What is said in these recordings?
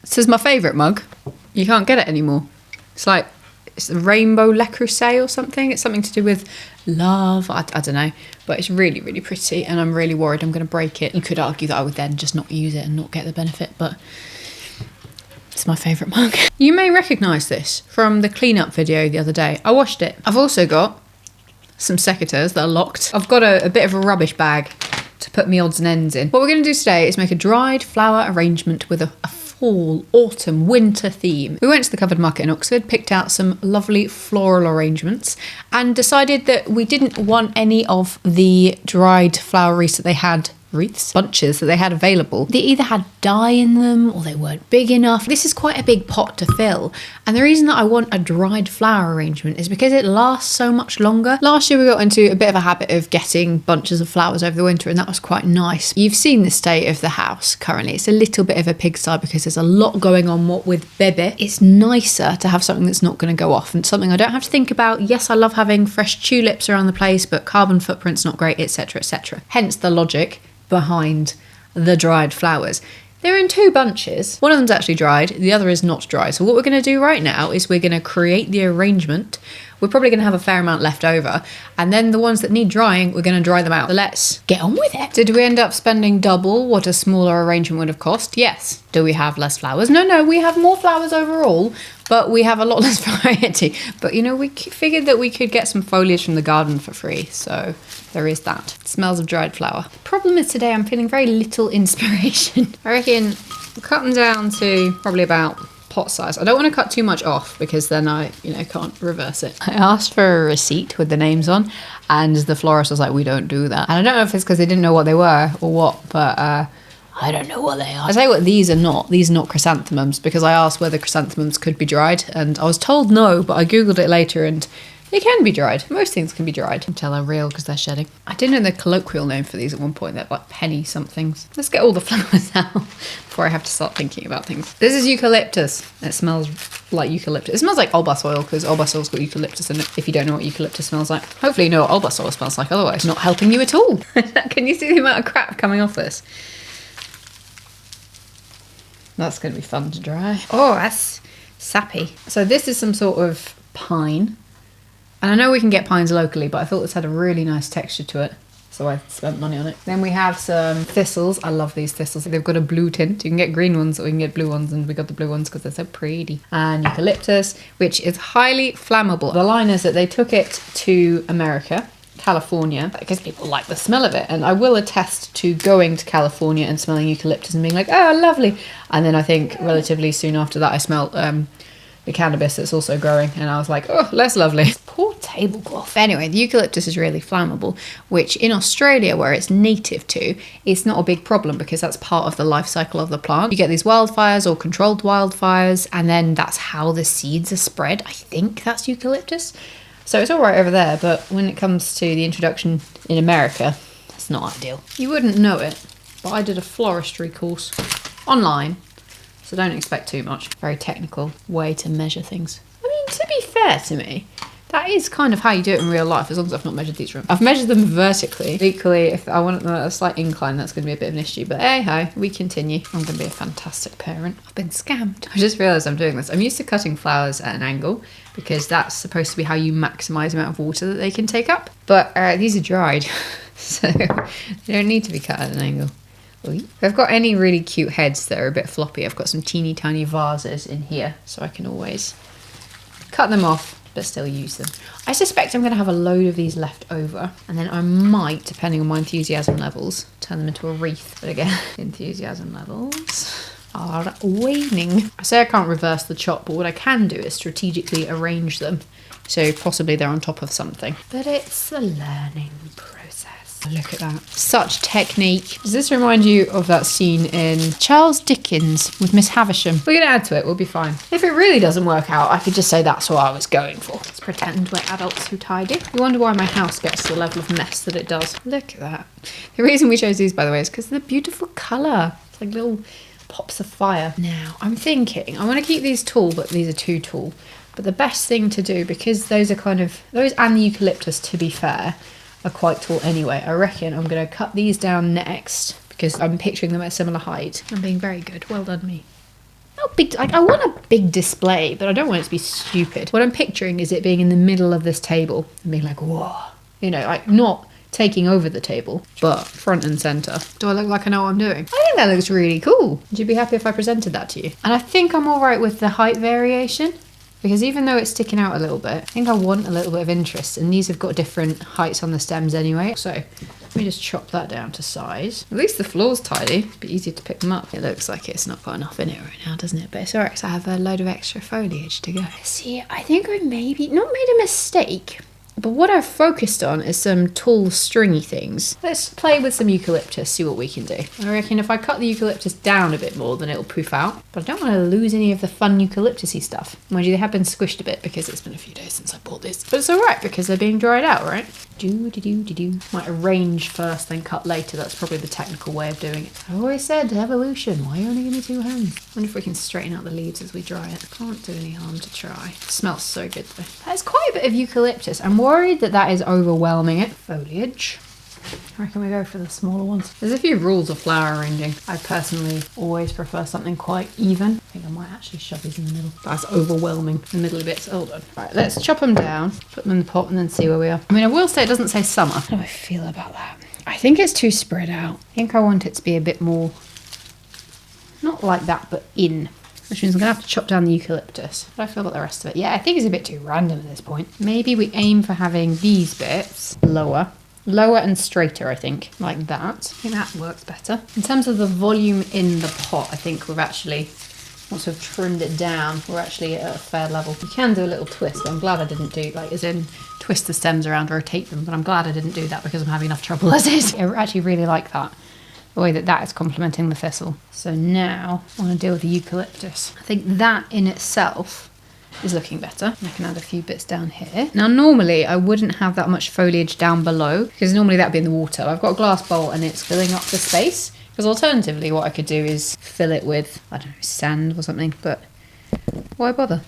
This is my favourite mug. You can't get it anymore. It's like, it's the Rainbow Le Creuset or something. It's something to do with love. I don't know. But it's really, really pretty. And I'm really worried I'm going to break it. You could argue that I would then just not use it and not get the benefit. But it's my favourite mug. You may recognise this from the clean-up video the other day. I washed it. I've also got some secateurs that are locked. I've got a bit of a rubbish bag to put me odds and ends in. What we're going to do today is make a dried flower arrangement with a fall, autumn, winter theme. We went to the covered market in Oxford, picked out some lovely floral arrangements and decided that we didn't want any of the dried flower wreaths that they had bunches that they had available. They either had dye in them or they weren't big enough. This is quite a big pot to fill. And the reason that I want a dried flower arrangement is because it lasts so much longer. Last year we got into a bit of a habit of getting bunches of flowers over the winter and that was quite nice. You've seen the state of the house currently. It's a little bit of a pigsty because there's a lot going on with Bebe. It's nicer to have something that's not going to go off and something I don't have to think about. Yes, I love having fresh tulips around the place, but carbon footprint's not great, etc, etc. Hence the logic behind the dried flowers. They're in 2 bunches. One of them's actually dried, the other is not dried. So what we're going to do right now is we're going to create the arrangement. We're probably going to have a fair amount left over. And then the ones that need drying, we're going to dry them out. So let's get on with it. Did we end up spending double what a smaller arrangement would have cost? Yes. Do we have less flowers? No, we have more flowers overall, but we have a lot less variety. But you know, we figured that we could get some foliage from the garden for free. So there is that. It smells of dried flower. Problem is today I'm feeling very little inspiration. I reckon we'll cut them down to probably about pot size. I don't want to cut too much off because then I, can't reverse it. I asked for a receipt with the names on and the florist was like, we don't do that. And I don't know if it's because they didn't know what they were or what, but I don't know what they are. I tell you what, these are not chrysanthemums because I asked whether chrysanthemums could be dried and I was told no, but I googled it later and they can be dried. Most things can be dried until they're real because they're shedding. I didn't know the colloquial name for these at one point. They're like penny somethings. Let's get all the flowers out before I have to start thinking about things. This is eucalyptus. It smells like eucalyptus. It smells like olbas oil because olbas oil's got eucalyptus in it. If you don't know what eucalyptus smells like. Hopefully you know what olbas oil smells like, otherwise not helping you at all. Can you see the amount of crap coming off this? That's going to be fun to dry. Oh, that's sappy. So this is some sort of pine. And I know we can get pines locally, but I thought this had a really nice texture to it. So I spent money on it. Then we have some thistles. I love these thistles. They've got a blue tint. You can get green ones or we can get blue ones. And we got the blue ones because they're so pretty. And eucalyptus, which is highly flammable. The line is that they took it to America, California, because people like the smell of it. And I will attest to going to California and smelling eucalyptus and being like, oh, lovely. And then I think relatively soon after that, I smelled the cannabis that's also growing. And I was like, oh, less lovely. Poor tablecloth. Anyway, the eucalyptus is really flammable, which in Australia, where it's native to, it's not a big problem because that's part of the life cycle of the plant. You get these wildfires or controlled wildfires, and then that's how the seeds are spread. I think that's eucalyptus. So it's all right over there, but when it comes to the introduction in America, it's not ideal. You wouldn't know it, but I did a floristry course online, so don't expect too much. Very technical way to measure things. I mean, to be fair to me, that is kind of how you do it in real life, as long as I've not measured these wrong. I've measured them vertically. Equally, if I want a slight incline, that's going to be a bit of an issue. But hey ho, we continue. I'm going to be a fantastic parent. I've been scammed. I just realised I'm doing this. I'm used to cutting flowers at an angle because that's supposed to be how you maximise the amount of water that they can take up. But these are dried, so they don't need to be cut at an angle. If I've got any really cute heads that are a bit floppy, I've got some teeny tiny vases in here, so I can always cut them off but still use them. I suspect I'm going to have a load of these left over, and then I might, depending on my enthusiasm levels, turn them into a wreath. But again, enthusiasm levels are waning. I say I can't reverse the chop, but what I can do is strategically arrange them so possibly they're on top of something. But it's a learning process. Look at that. Such technique. Does this remind you of that scene in Charles Dickens with Miss Havisham? We're going to add to it. We'll be fine. If it really doesn't work out, I could just say that's what I was going for. Let's pretend we're adults who tidy. You wonder why my house gets to the level of mess that it does. Look at that. The reason we chose these, by the way, is because they're beautiful colour. It's like little pops of fire. Now, I'm thinking, I want to keep these tall, but these are too tall. But the best thing to do, because those are kind of, those and the eucalyptus, to be fair, are quite tall anyway. I reckon I'm going to cut these down next because I'm picturing them at a similar height. I'm being very good. Well done me. how big, like I want a big display, but I don't want it to be stupid. What I'm picturing is it being in the middle of this table and being like, whoa, you know, like not taking over the table, but front and center. Do I look like I know what I'm doing? I think that looks really cool. Would you be happy if I presented that to you? And I think I'm all right with the height variation, because even though it's sticking out a little bit, I think I want a little bit of interest, and these have got different heights on the stems anyway. So let me just chop that down to size. At least the floor's tidy, it'd be easier to pick them up. It looks like it's not got enough in it right now, doesn't it? But it's all right, because I have a load of extra foliage to go. See, I think I maybe not made a mistake, but what I've focused on is some tall stringy things. Let's play with some eucalyptus, see what we can do. I reckon if I cut the eucalyptus down a bit more, then it'll poof out. But I don't want to lose any of the fun eucalyptus-y stuff. Mind you, they have been squished a bit because it's been a few days since I bought this. But it's all right because they're being dried out, right? Might arrange first, then cut later. That's probably the technical way of doing it. I always said evolution. Why only give me 2 hands? I wonder if we can straighten out the leaves as we dry it. Can't do any harm to try. It smells so good though. There's quite a bit of eucalyptus. I'm worried that that is overwhelming it. Foliage. I reckon we go for the smaller ones. There's a few rules of flower arranging. I personally always prefer something quite even. I think I might actually shove these in the middle. That's overwhelming. The middle bits. Hold on. Right, let's chop them down, put them in the pot, and then see where we are. I mean, I will say it doesn't say summer. How do I feel about that? I think it's too spread out. I think I want it to be a bit more, not like that, but in. Which means I'm going to have to chop down the eucalyptus. How do I feel about the rest of it? Yeah, I think it's a bit too random at this point. Maybe we aim for having these bits lower. Lower and straighter, I think, like that. I think that works better. In terms of the volume in the pot, I think we've actually, once we've trimmed it down, we're actually at a fair level. You can do a little twist, but I'm glad I didn't do, like, as in twist the stems around, rotate them, but I'm glad I didn't do that because I'm having enough trouble as is. I actually really like that, the way that that is complementing the thistle. So now I want to deal with the eucalyptus. I think that in itself is looking better. I can add a few bits down here. Now normally I wouldn't have that much foliage down below because normally that'd be in the water. I've got a glass bowl and it's filling up the space, because alternatively what I could do is fill it with, I don't know, sand or something, but why bother?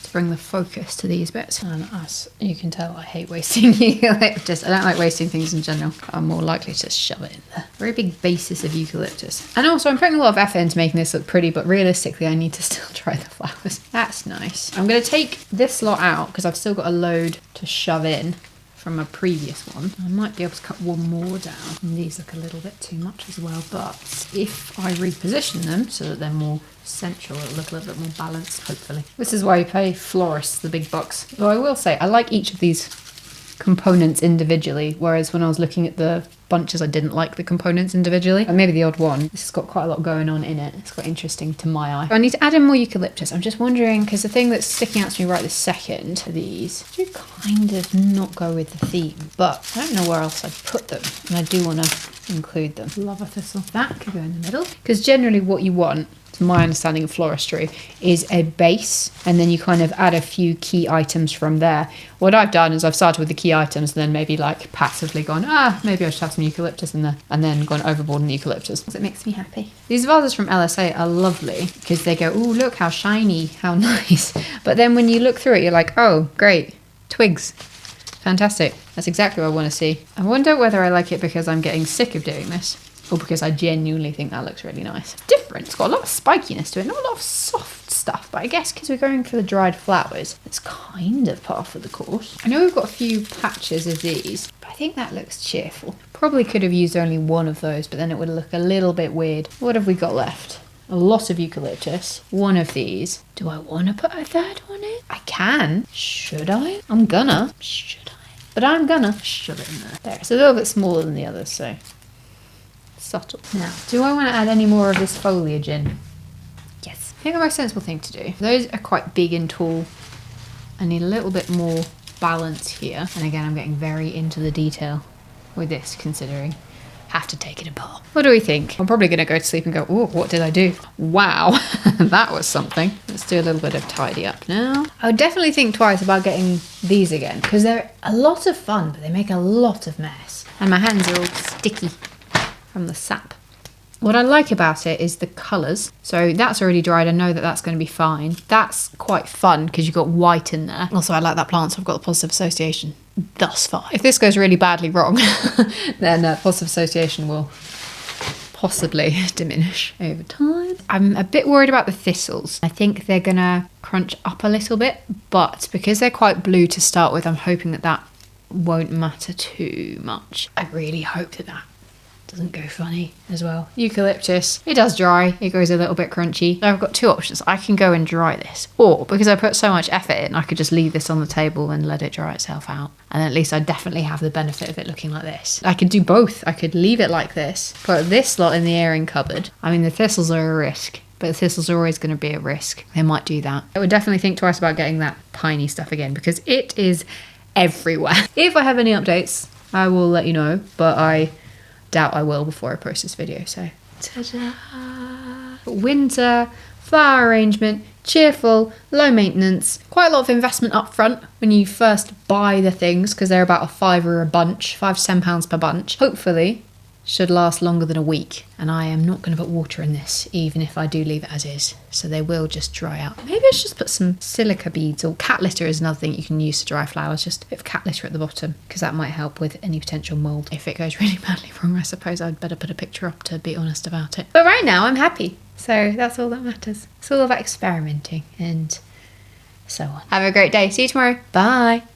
To bring the focus to these bits. And as you can tell, I hate wasting eucalyptus. I don't like wasting things in general. I'm more likely to shove it in there. Very big basis of eucalyptus. And also I'm putting a lot of effort into making this look pretty, but realistically I need to still dry the flowers. That's nice. I'm going to take this lot out because I've still got a load to shove in from a previous one. I might be able to cut one more down. And these look a little bit too much as well, but if I reposition them so that they're more central, it'll look a little bit more balanced, hopefully. This is why you pay florists the big bucks. Though I will say, I like each of these components individually, whereas when I was looking at the bunches, I didn't like the components individually. Or maybe the odd one. This has got quite a lot going on in it. It's quite interesting to my eye. I need to add in more eucalyptus. I'm just wondering, because the thing that's sticking out to me right this second are these. Do kind of not go with the theme, but I don't know where else I'd put them, and I do want to include them. Love a thistle. That could go in the middle, because generally what you want, to my understanding of floristry, is a base and then you kind of add a few key items from there. What I've done is I've started with the key items and then maybe like passively gone, maybe I should have some eucalyptus in there, and then gone overboard in the eucalyptus. Because it makes me happy. These vases from LSA are lovely because they go, oh look how shiny, how nice. But then when you look through it, you're like, oh great, twigs. Fantastic. That's exactly what I want to see. I wonder whether I like it because I'm getting sick of doing this, or because I genuinely think that looks really nice. Different. It's got a lot of spikiness to it, not a lot of soft stuff, but I guess because we're going for the dried flowers, it's kind of par for the course. I know we've got a few patches of these, but I think that looks cheerful. Probably could have used only one of those, but then it would look a little bit weird. What have we got left? A lot of eucalyptus, one of these. Do I want to put a third one in? I can. Should I? I'm gonna. Should I? But I'm gonna shove it in there. There, it's a little bit smaller than the others, so subtle. Now, do I want to add any more of this foliage in? Yes. I think the most sensible thing to do. Those are quite big and tall. I need a little bit more balance here. And again, I'm getting very into the detail with this, considering have to take it apart. What do we think? I'm probably going to go to sleep and go, oh, what did I do? Wow, that was something. Let's do a little bit of tidy up now. I would definitely think twice about getting these again, because they're a lot of fun, but they make a lot of mess. And my hands are all sticky from the sap. What I like about it is the colours. So that's already dried. I know that that's going to be fine. That's quite fun because you've got white in there. Also, I like that plant, so I've got the positive association thus far. If this goes really badly wrong, then positive association will possibly diminish over time. I'm a bit worried about the thistles. I think they're gonna crunch up a little bit, but because they're quite blue to start with, I'm hoping that that won't matter too much. I really hope that that doesn't go funny as well. Eucalyptus, it does dry, it goes a little bit crunchy. So I've got two options. I can go and dry this, or because I put so much effort in, I could just leave this on the table and let it dry itself out. And at least I definitely have the benefit of it looking like this. I could do both. I could leave it like this, put this lot in the airing cupboard. I mean, the thistles are a risk, but the thistles are always going to be a risk. They might do that. I would definitely think twice about getting that piney stuff again, because it is everywhere. If I have any updates, I will let you know, but I doubt I will before I post this video. So ta-da! Winter flower arrangement, cheerful, low maintenance, quite a lot of investment up front when you first buy the things, because they're about a £5 a bunch, £5 to £10 per bunch. Hopefully should last longer than a week, and I am not going to put water in this even if I do leave it as is, so they will just dry out. Maybe I should just put some silica beads, or cat litter is another thing you can use to dry flowers, just a bit of cat litter at the bottom, because that might help with any potential mould. If it goes really badly wrong, I suppose I'd better put a picture up to be honest about it. But right now I'm happy, so that's all that matters. It's all about experimenting and so on. Have a great day. See you tomorrow. Bye.